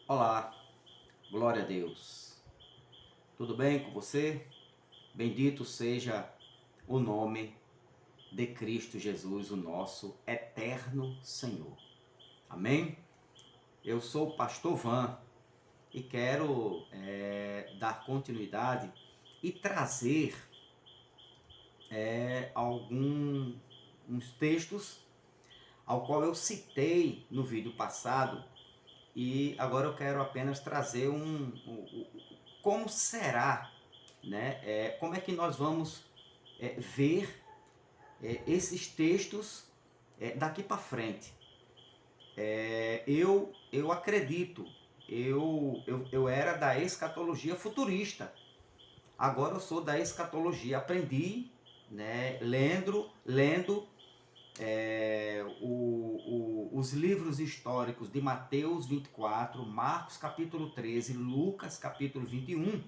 Olá, glória a Deus. Tudo bem com você? Bendito seja o nome de Cristo Jesus, o nosso eterno Senhor. Amém? Eu sou o pastor Van e quero dar continuidade e trazer alguns textos ao qual eu citei no vídeo passado. E agora eu quero apenas trazer como será, né? Como é que nós vamos ver esses textos daqui para frente. Eu acredito, eu era da escatologia futurista, agora eu sou da escatologia, aprendi, né, lendo os livros históricos de Mateus 24, Marcos capítulo 13, Lucas capítulo 21.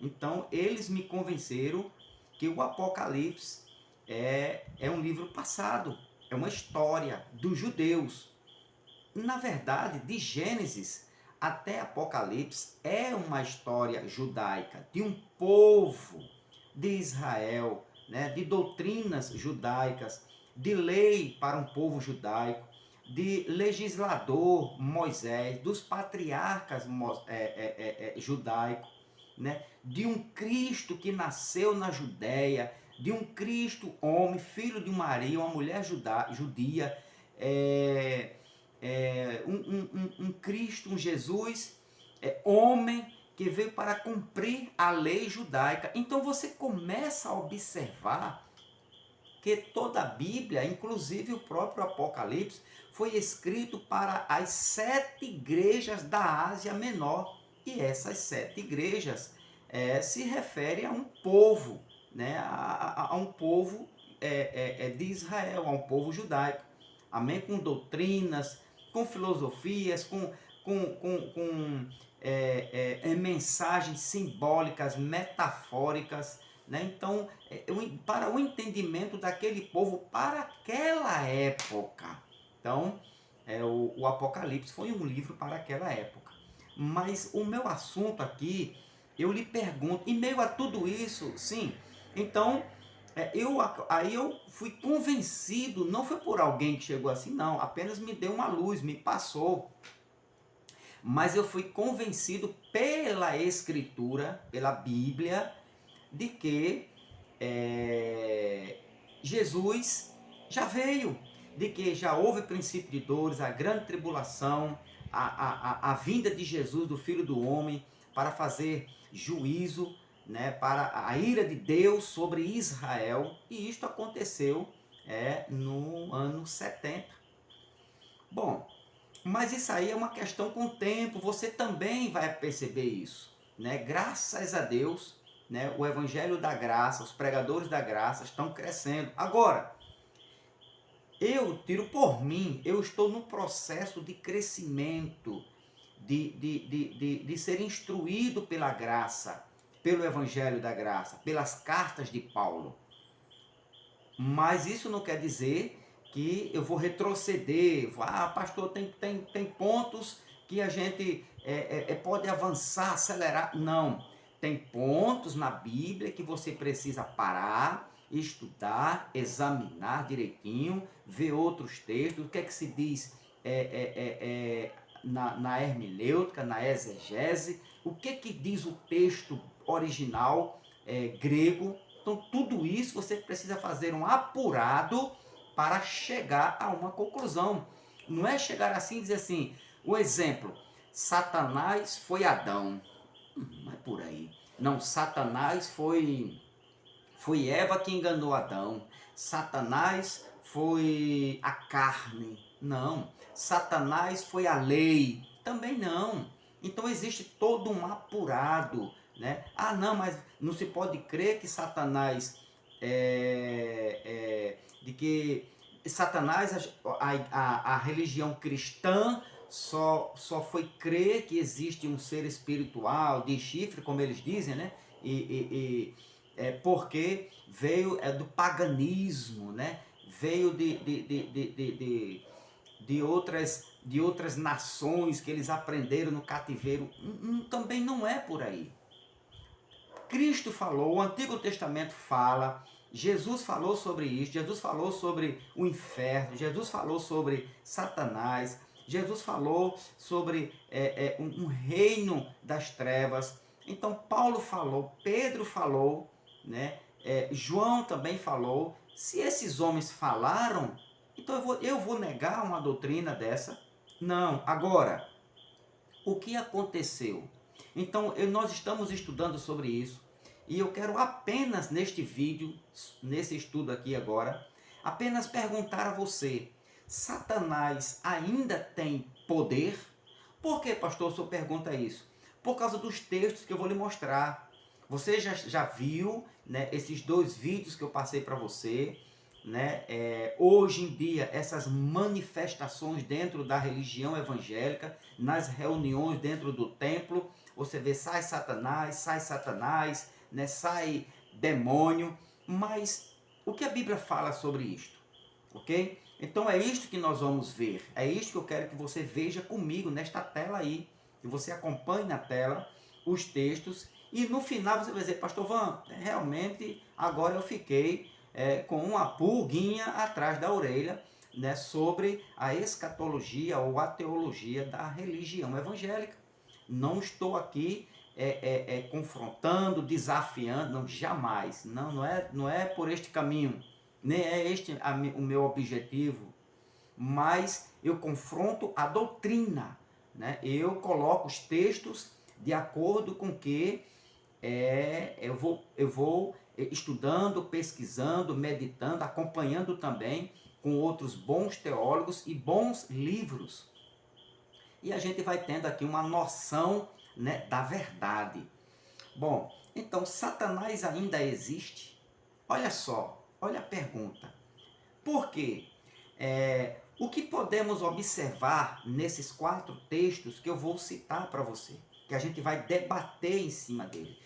Então eles me convenceram que o Apocalipse é um livro passado, é uma história dos judeus. Na verdade, de Gênesis até Apocalipse é uma história judaica, de um povo de Israel, né, de doutrinas judaicas, de lei para um povo judaico, de legislador Moisés, dos patriarcas judaicos, né, de um Cristo que nasceu na Judéia, de um Cristo homem, filho de Maria, uma mulher judia, um Cristo, um Jesus, homem, que veio para cumprir a lei judaica. Então você começa a observar que toda a Bíblia, inclusive o próprio Apocalipse, foi escrito para as 7 igrejas da Ásia Menor. E essas 7 igrejas se referem a um povo, né? a um povo de Israel, a um povo judaico. Amém? Com doutrinas, com filosofias, com mensagens simbólicas, metafóricas, né? Então, para o entendimento daquele povo, para aquela época. Então, o Apocalipse foi um livro para aquela época. Mas o meu assunto aqui, eu lhe pergunto, em meio a tudo isso, sim, então, aí eu fui convencido, não foi por alguém que chegou assim, não, apenas me deu uma luz, me passou. Mas eu fui convencido pela Escritura, pela Bíblia, de que Jesus já veio, de que já houve princípio de dores, a grande tribulação, a vinda de Jesus, do Filho do Homem, para fazer juízo, né, para a ira de Deus sobre Israel, e isto aconteceu no ano 70. Bom, mas isso aí é uma questão com o tempo, você também vai perceber isso, né? Graças a Deus, né, o evangelho da graça, os pregadores da graça estão crescendo. Agora, eu tiro por mim, eu estou no processo de crescimento, de ser instruído pela graça, pelo evangelho da graça, pelas cartas de Paulo. Mas isso não quer dizer que eu vou retroceder. Pastor, tem pontos que a gente pode avançar, acelerar. Não. Tem pontos na Bíblia que você precisa parar, estudar, examinar direitinho, ver outros textos, o que é que se diz na hermenêutica, na exegese, o que é que diz o texto original grego. Então, tudo isso você precisa fazer um apurado para chegar a uma conclusão. Não é chegar assim e dizer assim, o exemplo, Satanás foi Adão. Não é por aí. Não, Satanás foi Eva que enganou Adão. Satanás foi a carne. Não. Satanás foi a lei. Também não. Então existe todo um apurado, né? Não, mas não se pode crer que Satanás de que Satanás, a religião cristã só foi crer que existe um ser espiritual de chifre, como eles dizem, né? Porque veio do paganismo, né? Veio de outras de outras nações que eles aprenderam no cativeiro. Também não é por aí. Cristo falou, o Antigo Testamento fala, Jesus falou sobre isso, Jesus falou sobre o inferno, Jesus falou sobre Satanás, Jesus falou sobre um reino das trevas. Então Paulo falou, Pedro falou, né? João também falou. Se esses homens falaram, então eu vou negar uma doutrina dessa? Não. Agora, o que aconteceu? Então, nós estamos estudando sobre isso e eu quero apenas neste vídeo, nesse estudo aqui agora, apenas perguntar a você: Satanás ainda tem poder? Por que, pastor, o senhor pergunta isso? Por causa dos textos que eu vou lhe mostrar. Você já viu, né, esses 2 vídeos que eu passei para você, né? Hoje em dia, essas manifestações dentro da religião evangélica, nas reuniões dentro do templo, você vê, sai Satanás, né? Sai demônio. Mas o que a Bíblia fala sobre isto? Ok? Então é isto que nós vamos ver. É isto que eu quero que você veja comigo nesta tela aí. Que você acompanhe na tela os textos. E no final você vai dizer: pastor Van, realmente agora eu fiquei com uma pulguinha atrás da orelha, né, sobre a escatologia ou a teologia da religião evangélica. Não estou aqui confrontando, desafiando, não, jamais. Não é por este caminho, nem é este o meu objetivo, mas eu confronto a doutrina, né? Eu coloco os textos de acordo com que eu vou estudando, pesquisando, meditando, acompanhando também com outros bons teólogos e bons livros. E a gente vai tendo aqui uma noção, né, da verdade. Bom, então Satanás ainda existe? Olha só, olha a pergunta. Por quê? O que podemos observar nesses 4 textos que eu vou citar para você, que a gente vai debater em cima dele.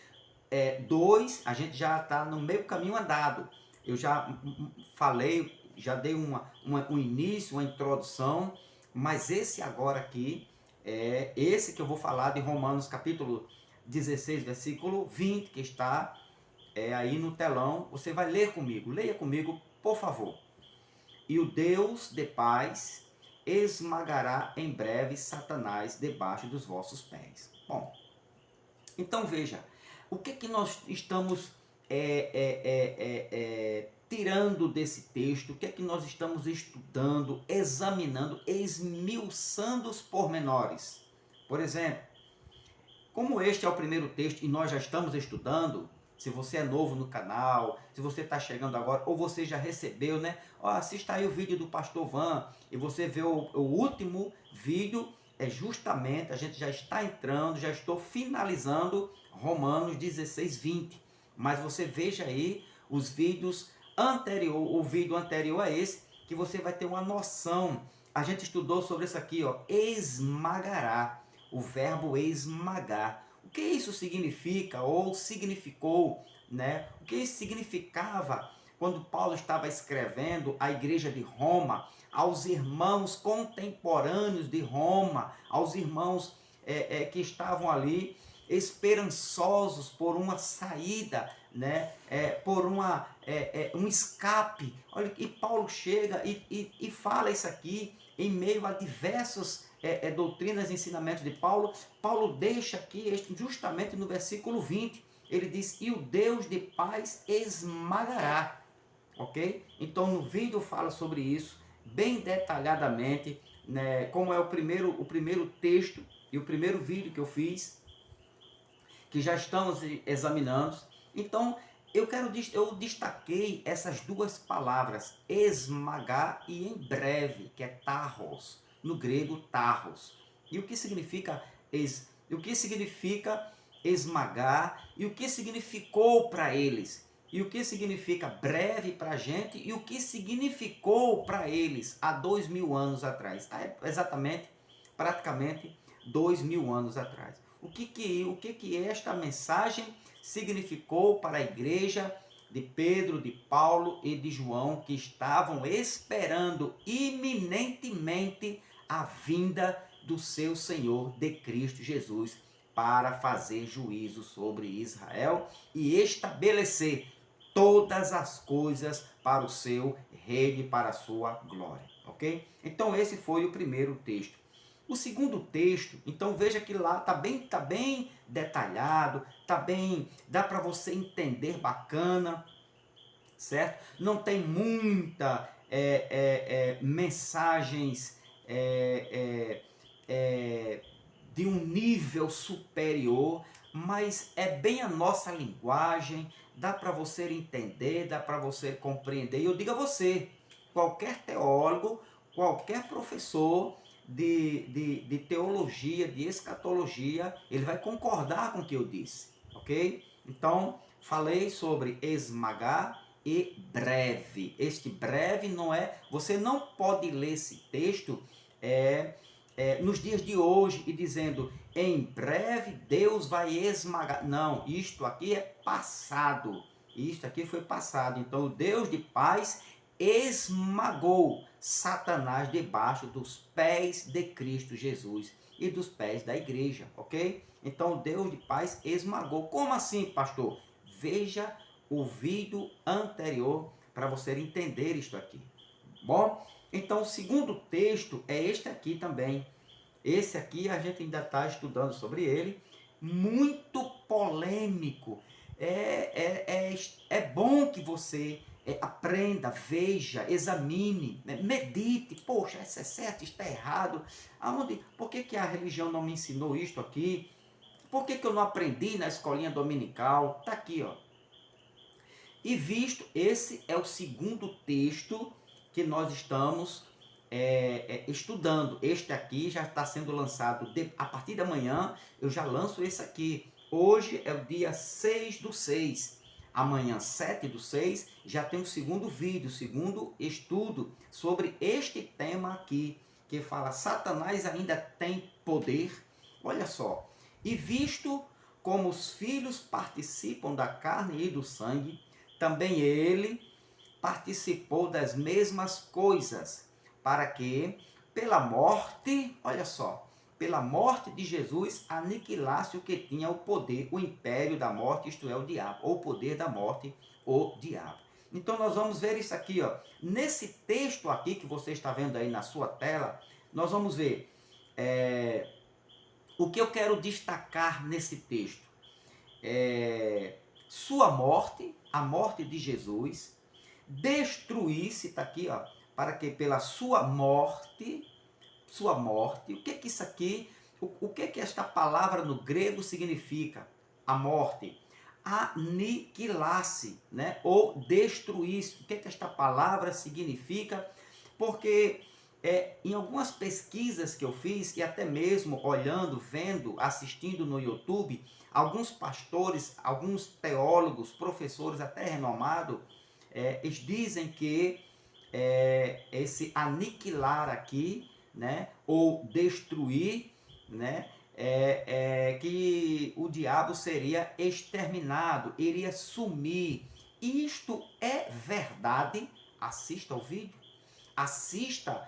2, a gente já está no meio caminho andado. Eu já falei, já dei um início, uma introdução, mas esse agora aqui, esse que eu vou falar de Romanos capítulo 16, versículo 20, que está aí no telão. Você vai ler comigo, leia comigo, por favor. E o Deus de paz esmagará em breve Satanás debaixo dos vossos pés. Bom, então veja, o que nós estamos tirando desse texto, o que nós estamos estudando, examinando, esmiuçando os pormenores. Por exemplo, como este é o primeiro texto e nós já estamos estudando, se você é novo no canal, se você está chegando agora, ou você já recebeu, né? Assista aí o vídeo do Pastor Van e você vê o último vídeo, justamente, a gente já está entrando, já estou finalizando Romanos 16, 20. Mas você veja aí os vídeos anterior, o vídeo anterior a esse, que você vai ter uma noção. A gente estudou sobre isso aqui, ó, esmagará, o verbo esmagar. O que isso significa ou significou, né? O que isso significava quando Paulo estava escrevendo à igreja de Roma, aos irmãos contemporâneos de Roma, aos irmãos que estavam ali esperançosos por uma saída, né? Por um escape. Olha, e Paulo chega e fala isso aqui em meio a diversas doutrinas e ensinamentos de Paulo. Paulo deixa aqui, justamente no versículo 20, ele diz: e o Deus de paz esmagará. Ok? Então no vídeo fala sobre isso, bem detalhadamente, né, como é o primeiro texto e o primeiro vídeo que eu fiz, que já estamos examinando. Então eu destaquei essas 2 palavras, esmagar e em breve, que é tarros, no grego tarros. E o que significa esmagar e o que significou para eles? E o que significa breve para a gente e o que significou para eles há 2000 anos atrás? Exatamente, praticamente 2000 anos atrás. O que esta mensagem significou para a igreja de Pedro, de Paulo e de João, que estavam esperando iminentemente a vinda do seu Senhor de Cristo Jesus para fazer juízo sobre Israel e estabelecer todas as coisas para o seu reino e para a sua glória, ok? Então esse foi o primeiro texto. O segundo texto, então veja que lá tá bem detalhado, dá para você entender bacana, certo? Não tem muita mensagens de um nível superior, mas é bem a nossa linguagem, dá para você entender, dá para você compreender. E eu digo a você, qualquer teólogo, qualquer professor de teologia, de escatologia, ele vai concordar com o que eu disse, ok? Então, falei sobre esmagar e breve. Este breve não é... Você não pode ler esse texto nos dias de hoje e dizendo, em breve Deus vai esmagar. Não, isto aqui é passado. Isto aqui foi passado. Então, o Deus de paz esmagou Satanás debaixo dos pés de Cristo Jesus e dos pés da igreja, ok? Então, o Deus de paz esmagou. Como assim, pastor? Veja o vídeo anterior para você entender isto aqui. Bom, então o segundo texto é este aqui também. Esse aqui a gente ainda está estudando sobre ele. Muito polêmico. É bom que você aprenda, veja, examine, né? Medite. Poxa, isso é certo, isso está errado. Por que a religião não me ensinou isto aqui? Por que eu não aprendi na escolinha dominical? Está aqui, ó. E visto, esse é o segundo texto que nós estamos estudando. Este aqui já está sendo lançado a partir da manhã, eu já lanço esse aqui. Hoje é o dia 6/6. Amanhã, 7/6, já tem o segundo vídeo, o segundo estudo sobre este tema aqui, que fala Satanás ainda tem poder. Olha só. E visto como os filhos participam da carne e do sangue, também ele participou das mesmas coisas, para que, pela morte, olha só, pela morte de Jesus, aniquilasse o que tinha o poder, o império da morte, isto é, o diabo, ou o poder da morte, o diabo. Então nós vamos ver isso aqui, ó. Nesse texto aqui que você está vendo aí na sua tela, nós vamos ver o que eu quero destacar nesse texto. Sua morte, a morte de Jesus, destruísse, está aqui, ó, para que pela sua morte, o que que isso aqui, o que que esta palavra no grego significa? A morte, aniquilasse, né? Ou destruísse. O que que esta palavra significa? Porque em algumas pesquisas que eu fiz, e até mesmo olhando, vendo, assistindo no YouTube, alguns pastores, alguns teólogos, professores até renomados, eles dizem que esse aniquilar aqui, né, ou destruir, né, que o diabo seria exterminado, iria sumir. Isto é verdade? Assista ao vídeo, assista,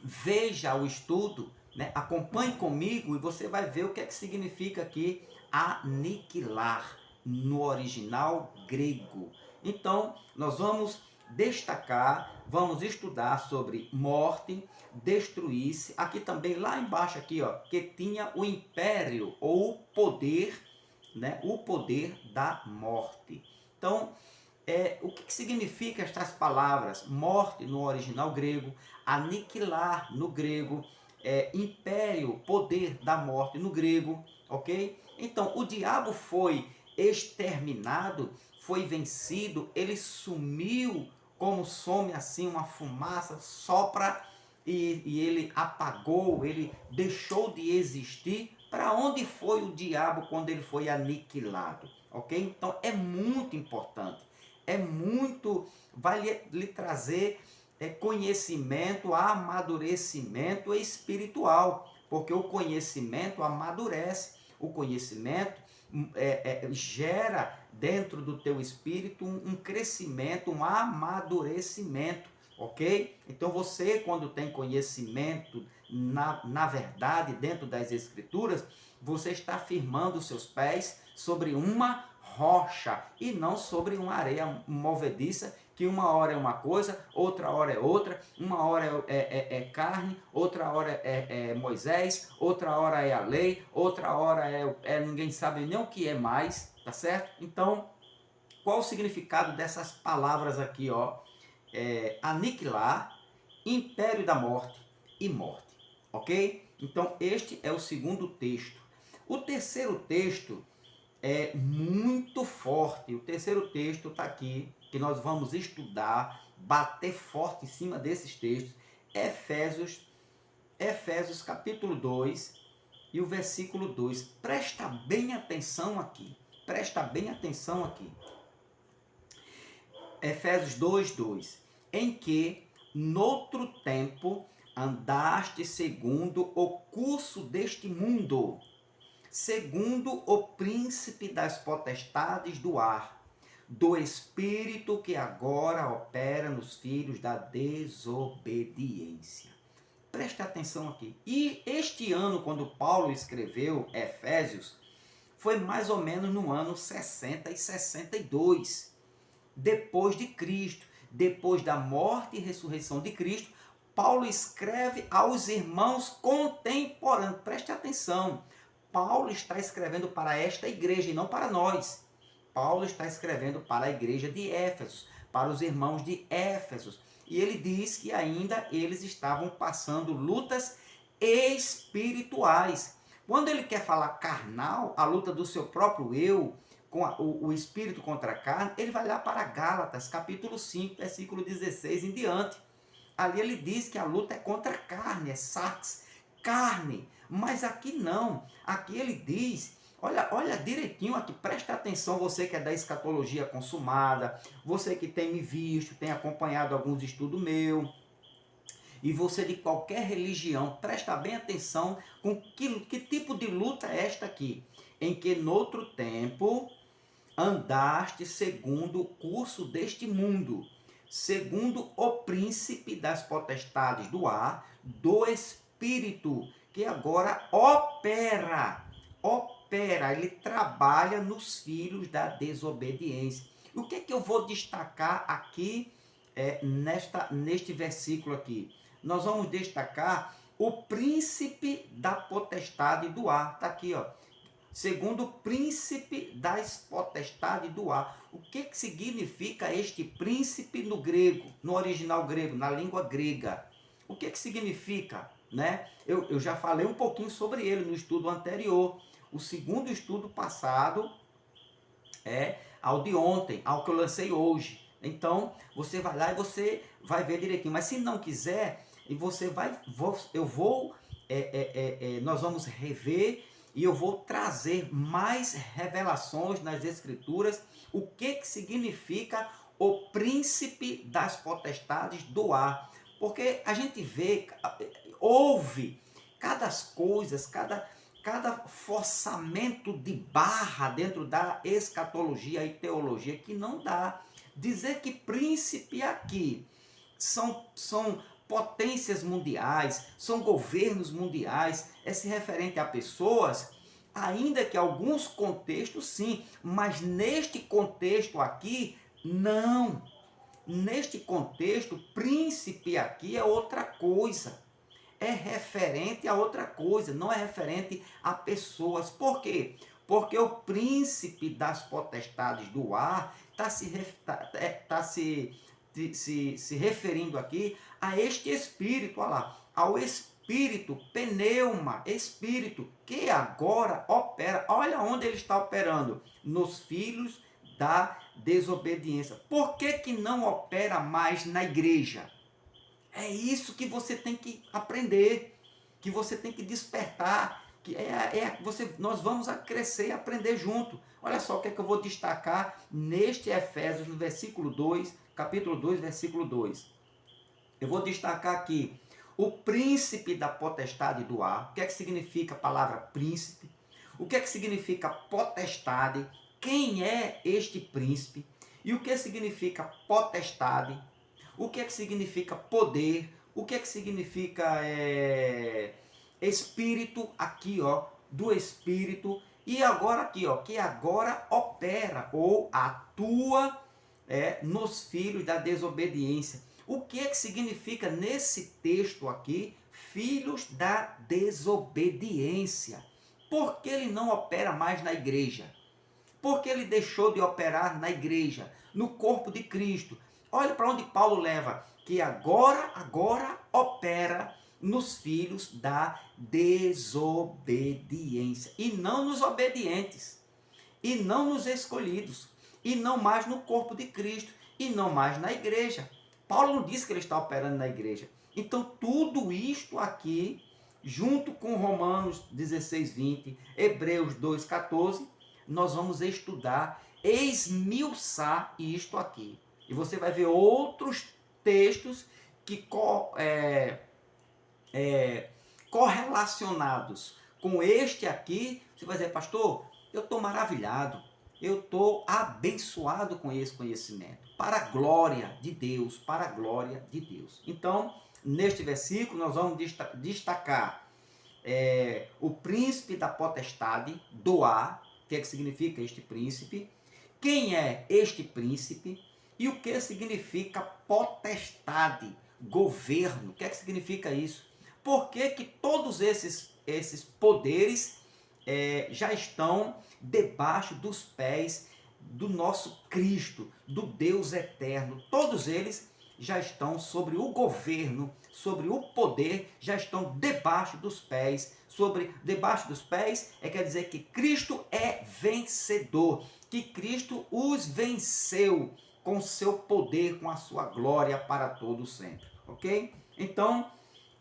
veja o estudo, né? Acompanhe comigo e você vai ver o que é que significa aqui aniquilar no original grego. Então, nós vamos destacar, vamos estudar sobre morte, destruir-se. Aqui também, lá embaixo, aqui, ó, que tinha o império ou o poder, né? O poder da morte. Então, o que significa estas palavras? Morte no original grego, aniquilar no grego, império, poder da morte no grego, ok? Então, o diabo foi exterminado, foi vencido, ele sumiu como some assim uma fumaça, sopra e ele apagou, ele deixou de existir. Para onde foi o diabo quando ele foi aniquilado? Ok? Então é muito importante, vai lhe trazer conhecimento, amadurecimento espiritual, porque o conhecimento amadurece, o conhecimento gera dentro do teu espírito um crescimento, um amadurecimento. ok? Então você, quando tem conhecimento na verdade, dentro das Escrituras, você está firmando os seus pés sobre uma rocha e não sobre uma areia movediça, que uma hora é uma coisa, outra hora é outra, uma hora é carne, outra hora é Moisés, outra hora é a lei, outra hora ninguém sabe nem o que é mais, tá certo? Então, qual o significado dessas palavras aqui, ó? Aniquilar, império da morte e morte, ok? Então, este é o segundo texto. O terceiro texto é muito forte. O terceiro texto está aqui, que nós vamos estudar, bater forte em cima desses textos. Efésios capítulo 2 e o versículo 2. Presta bem atenção aqui. Presta bem atenção aqui. Efésios 2, 2. Em que, noutro tempo, andaste segundo o curso deste mundo, segundo o príncipe das potestades do ar, do espírito que agora opera nos filhos da desobediência. Preste atenção aqui. E este ano, quando Paulo escreveu Efésios, foi mais ou menos no ano 60 e 62, depois de Cristo. Depois da morte e ressurreição de Cristo, Paulo escreve aos irmãos contemporâneos. Preste atenção. Paulo está escrevendo para esta igreja e não para nós. Paulo está escrevendo para a igreja de Éfeso, para os irmãos de Éfeso. E ele diz que ainda eles estavam passando lutas espirituais. Quando ele quer falar carnal, a luta do seu próprio eu, com o espírito contra a carne, ele vai lá para Gálatas, capítulo 5, versículo 16 em diante. Ali ele diz que a luta é contra a carne, é sarx, carne. Mas aqui não. Aqui ele diz, olha direitinho aqui, presta atenção, você que é da escatologia consumada, você que tem me visto, tem acompanhado alguns estudos meus, e você de qualquer religião, presta bem atenção com que tipo de luta é esta aqui. Em que noutro tempo andaste segundo o curso deste mundo, segundo o príncipe das potestades do ar, do espírito, que agora opera, ele trabalha nos filhos da desobediência. E o que é que eu vou destacar aqui neste versículo aqui? Nós vamos destacar o príncipe da potestade do ar. Está aqui, ó. Segundo o príncipe das potestades do ar. O que significa este príncipe no grego, no original grego, na língua grega? O que significa? Né? Eu já falei um pouquinho sobre ele no estudo anterior. O segundo estudo passado é ao de ontem, ao que eu lancei hoje. Então, você vai lá e você vai ver direitinho. Mas se não quiser, nós vamos rever e eu vou trazer mais revelações nas Escrituras, o que significa o príncipe das potestades do ar. Porque a gente vê, ouve cada coisa, cada forçamento de barra dentro da escatologia e teologia que não dá. Dizer que príncipe aqui são potências mundiais, são governos mundiais, é se referente a pessoas, ainda que alguns contextos sim, mas neste contexto aqui, não. Neste contexto, príncipe aqui é outra coisa. É referente a outra coisa, não é referente a pessoas. Por quê? Porque o príncipe das potestades do ar está se referindo aqui a este espírito, olha lá, ao espírito, pneuma, espírito, que agora opera, olha onde ele está operando, nos filhos da desobediência. Por que não opera mais na igreja? É isso que você tem que aprender, que você tem que despertar, que nós vamos crescer e aprender junto. Olha só o que é que eu vou destacar neste Efésios, no versículo 2, capítulo 2, versículo 2. Eu vou destacar aqui o príncipe da potestade do ar. O que é que significa a palavra príncipe? O que é que significa potestade? Quem é este príncipe? E o que significa potestade? o que é que significa poder, o que é que significa espírito, aqui ó, do espírito, e agora aqui ó, que agora opera ou atua nos filhos da desobediência. O que é que significa nesse texto aqui, filhos da desobediência? Por que ele não opera mais na igreja? Por que ele deixou de operar na igreja, no corpo de Cristo? Olha para onde Paulo leva, que agora opera nos filhos da desobediência, e não nos obedientes, e não nos escolhidos, e não mais no corpo de Cristo, e não mais na igreja. Paulo não disse que ele está operando na igreja. Então tudo isto aqui, junto com Romanos 16, 20, Hebreus 2, 14, nós vamos estudar, esmiuçar isto aqui. E você vai ver outros textos que correlacionados com este aqui. Você vai dizer, pastor, eu estou maravilhado, eu estou abençoado com esse conhecimento, para a glória de Deus, para a glória de Deus. Então, neste versículo, nós vamos destacar o príncipe da potestade do ar. O que é que significa este príncipe? Quem é este príncipe? E o que significa potestade, governo? O que é que significa isso? Por que que todos esses poderes já estão debaixo dos pés do nosso Cristo, do Deus eterno? Todos eles já estão sobre o governo, sobre o poder, já estão debaixo dos pés. Debaixo dos pés quer dizer que Cristo é vencedor, que Cristo os venceu com seu poder, com a sua glória para todo sempre, ok? Então,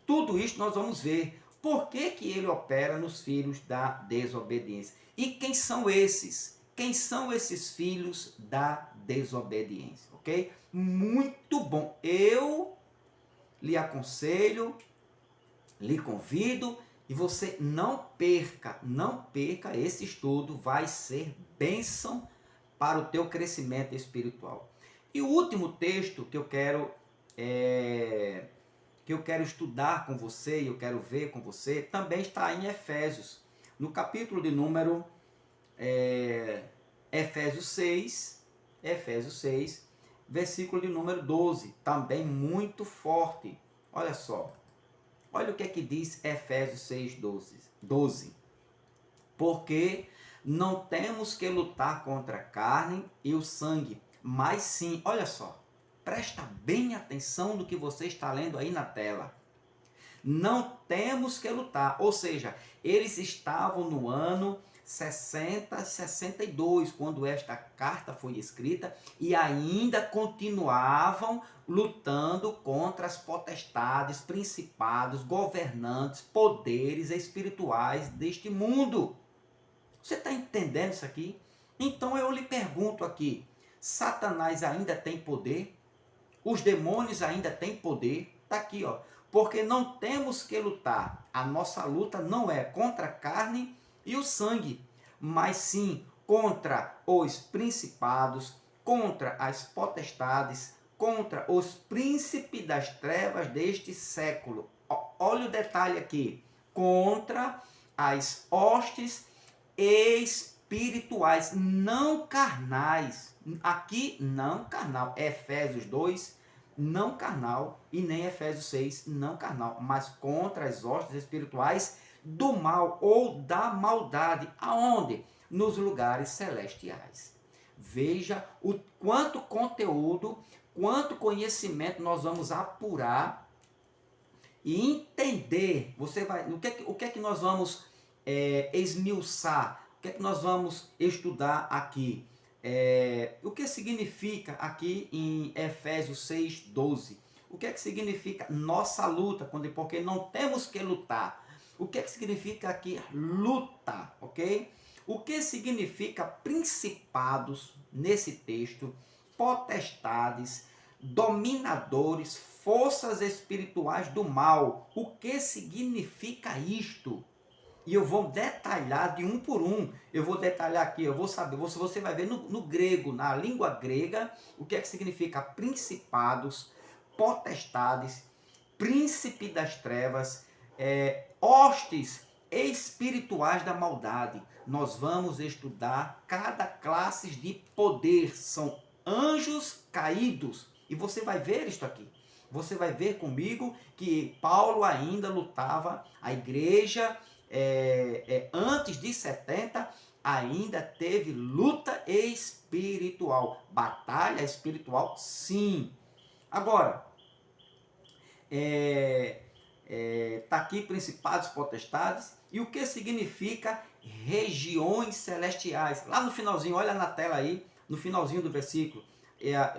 tudo isso nós vamos ver. Por que que ele opera nos filhos da desobediência? E quem são esses? Quem são esses filhos da desobediência, ok? Muito bom. Eu lhe aconselho, lhe convido, e você não perca esse estudo, vai ser bênção para o teu crescimento espiritual. E o último texto que eu quero estudar com você, e eu quero ver com você, também está em Efésios, no capítulo de número Efésios 6, versículo de número 12, também muito forte. Olha só, olha o que é que diz Efésios 6, 12. Porque não temos que lutar contra a carne e o sangue, mas sim, olha só, presta bem atenção no que você está lendo aí na tela. Não temos que lutar, ou seja, eles estavam no ano 62, quando esta carta foi escrita, e ainda continuavam lutando contra as potestades, principados, governantes, poderes espirituais deste mundo. Você está entendendo isso aqui? Então eu lhe pergunto aqui, Satanás ainda tem poder? Os demônios ainda têm poder? Está aqui, ó. Porque não temos que lutar. A nossa luta não é contra a carne e o sangue, mas sim contra os principados, contra as potestades, contra os príncipes das trevas deste século. Olha o detalhe aqui. Contra as hostes espirituais, não carnais. Aqui, não carnal. Efésios 2, não carnal, e nem Efésios 6, não carnal, mas contra as hostes espirituais do mal ou da maldade. Aonde? Nos lugares celestiais. Veja o quanto conteúdo, quanto conhecimento nós vamos apurar e entender. Você vai, o que é que nós vamos esmiuçar? O que é que nós vamos estudar aqui? O que significa aqui em Efésios 6, 12? O que é que significa nossa luta? Porque não temos que lutar. O que é que significa aqui luta? Ok? O que significa principados nesse texto? Potestades, dominadores, forças espirituais do mal. O que significa isto? E eu vou detalhar de um por um. Eu vou detalhar aqui, eu vou saber. Você vai ver no grego, na língua grega, o que é que significa principados, potestades, príncipe das trevas, hostes espirituais da maldade. Nós vamos estudar cada classe de poder, são anjos caídos. E você vai ver isto aqui. Você vai ver comigo que Paulo ainda lutava, a igreja antes de 70 ainda teve luta espiritual. Batalha espiritual, sim. Agora, está aqui principados, potestades, e o que significa regiões celestiais? Lá no finalzinho, olha na tela aí, no finalzinho do versículo,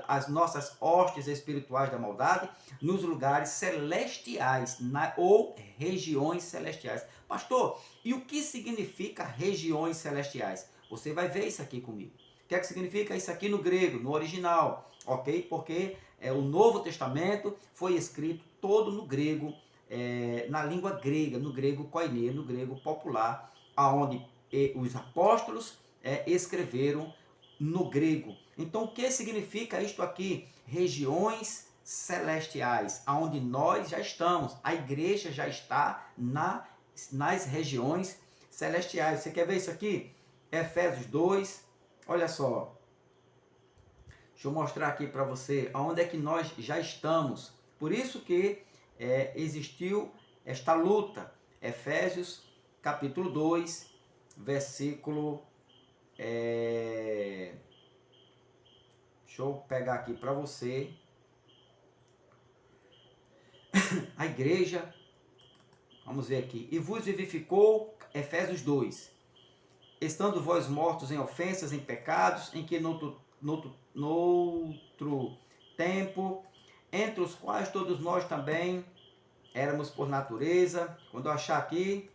as nossas hostes espirituais da maldade nos lugares celestiais, ou regiões celestiais. Pastor, e o que significa regiões celestiais? Você vai ver isso aqui comigo. O que é que significa isso aqui no grego, no original? Ok? Porque o Novo Testamento foi escrito todo no grego, na língua grega, no grego koiné, no grego popular, aonde os apóstolos escreveram no grego. Então, o que significa isto aqui? Regiões celestiais, aonde nós já estamos. A igreja já está nas regiões celestiais. Você quer ver isso aqui? Efésios 2, olha só. Deixa eu mostrar aqui para você aonde é que nós já estamos. Por isso que existiu esta luta. Efésios capítulo 2, versículo... Deixa eu pegar aqui para você. A igreja, vamos ver aqui. E vos vivificou, Efésios 2. Estando vós mortos em ofensas, em pecados, em que noutro tempo, entre os quais todos nós também éramos por natureza. Quando eu achar aqui,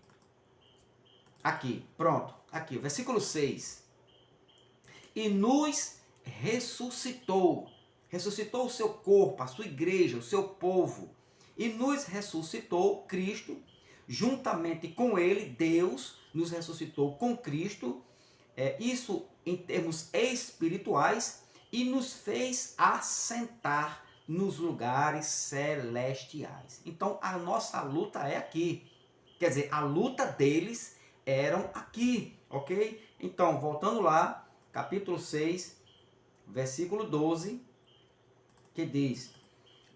pronto, aqui, versículo 6. E nos ressuscitou o seu corpo, a sua igreja, o seu povo, e nos ressuscitou Cristo, juntamente com ele, Deus nos ressuscitou com Cristo, isso em termos espirituais, e nos fez assentar nos lugares celestiais. Então a nossa luta é aqui, quer dizer, a luta deles eram aqui, ok? Então, voltando lá, capítulo 6, versículo 12, que diz: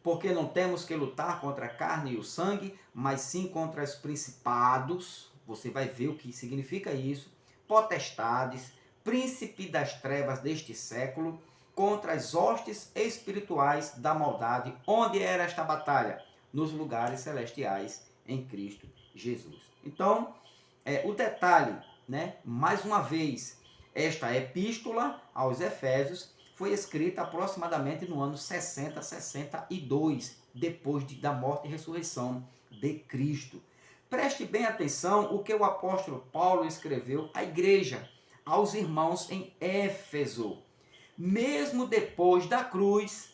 porque não temos que lutar contra a carne e o sangue, mas sim contra os principados, você vai ver o que significa isso, potestades, príncipe das trevas deste século, contra as hostes espirituais da maldade. Onde era esta batalha? Nos lugares celestiais em Cristo Jesus. Então, o detalhe, mais uma vez, esta epístola aos Efésios foi escrita aproximadamente no ano 60, 62, depois da morte e ressurreição de Cristo. Preste bem atenção o que o apóstolo Paulo escreveu à igreja, aos irmãos em Éfeso. Mesmo depois da cruz,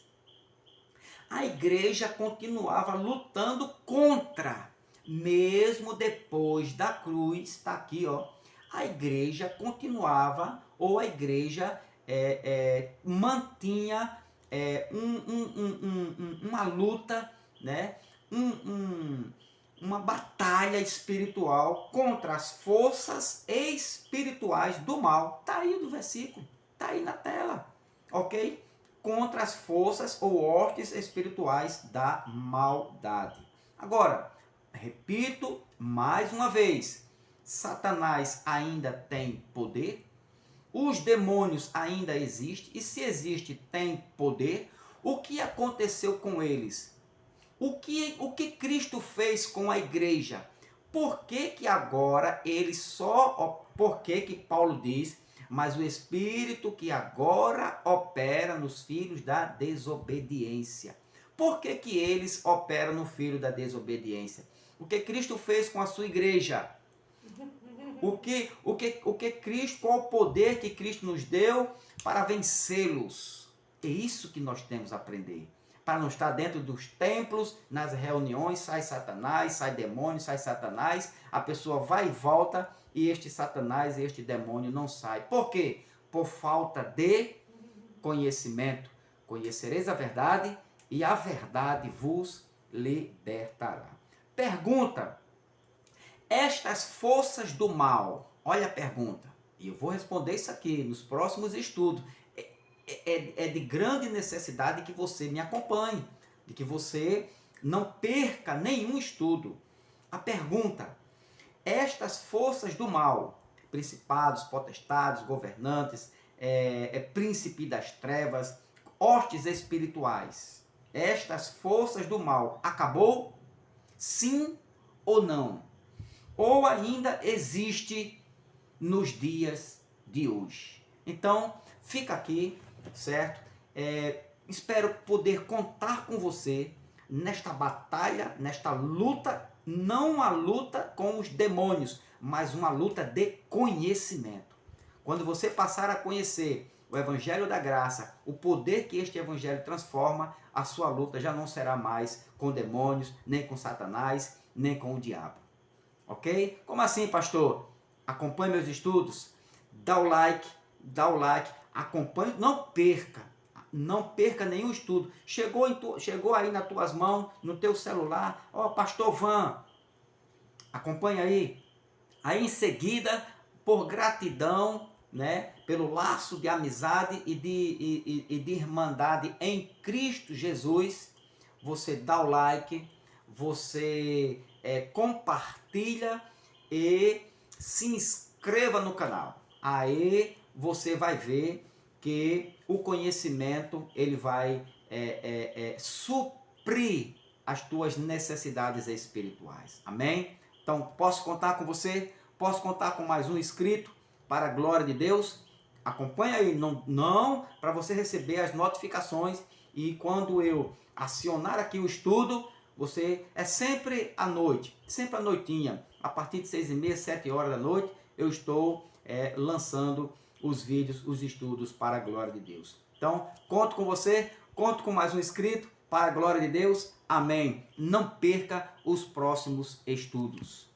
a igreja continuava lutando contra. Mesmo depois da cruz, está aqui, a igreja continuava, ou a igreja mantinha uma luta, uma batalha espiritual contra as forças espirituais do mal. Está aí no versículo, está aí na tela, ok? Contra as forças ou hostes espirituais da maldade. Agora, repito mais uma vez, Satanás ainda tem poder? Os demônios ainda existem? E se existe, tem poder? O que aconteceu com eles? O que Cristo fez com a igreja? Por que agora por que Paulo diz, mas o Espírito que agora opera nos filhos da desobediência? Por que eles operam no filho da desobediência? O que Cristo fez com a sua igreja? Qual o poder que Cristo nos deu para vencê-los? É isso que nós temos a aprender. Para não estar dentro dos templos, nas reuniões, sai Satanás, sai demônio, sai Satanás, a pessoa vai e volta e este Satanás, este demônio não sai. Por quê? Por falta de conhecimento. Conhecereis a verdade e a verdade vos libertará. Pergunta: estas forças do mal, olha a pergunta, e eu vou responder isso aqui nos próximos estudos, é de grande necessidade que você me acompanhe, de que você não perca nenhum estudo. A pergunta: estas forças do mal, principados, potestades, governantes, príncipe das trevas, hostes espirituais, estas forças do mal, acabou? Sim ou não? Ou ainda existe nos dias de hoje? Então, fica aqui, certo? Espero poder contar com você nesta batalha, nesta luta, não uma luta com os demônios, mas uma luta de conhecimento. Quando você passar a conhecer o Evangelho da Graça, o poder que este Evangelho transforma, a sua luta já não será mais com demônios, nem com Satanás, nem com o diabo. Ok? Como assim, pastor? Acompanhe meus estudos, dá o like, acompanhe, não perca nenhum estudo. Chegou aí nas tuas mãos, no teu celular, pastor Van, acompanha aí. Aí em seguida, por gratidão, né, pelo laço de amizade e de irmandade em Cristo Jesus, você dá o like, você compartilha e se inscreva no canal. Aí você vai ver que o conhecimento ele vai suprir as tuas necessidades espirituais. Amém? Então, posso contar com você? Posso contar com mais um inscrito para a glória de Deus? Acompanha aí, não para você receber as notificações, e quando eu acionar aqui o estudo, você sempre à noite, sempre à noitinha, a partir de 6h30, 7 horas da noite, eu estou lançando os vídeos, os estudos para a glória de Deus. Então, conto com você, conto com mais um inscrito para a glória de Deus. Amém. Não perca os próximos estudos.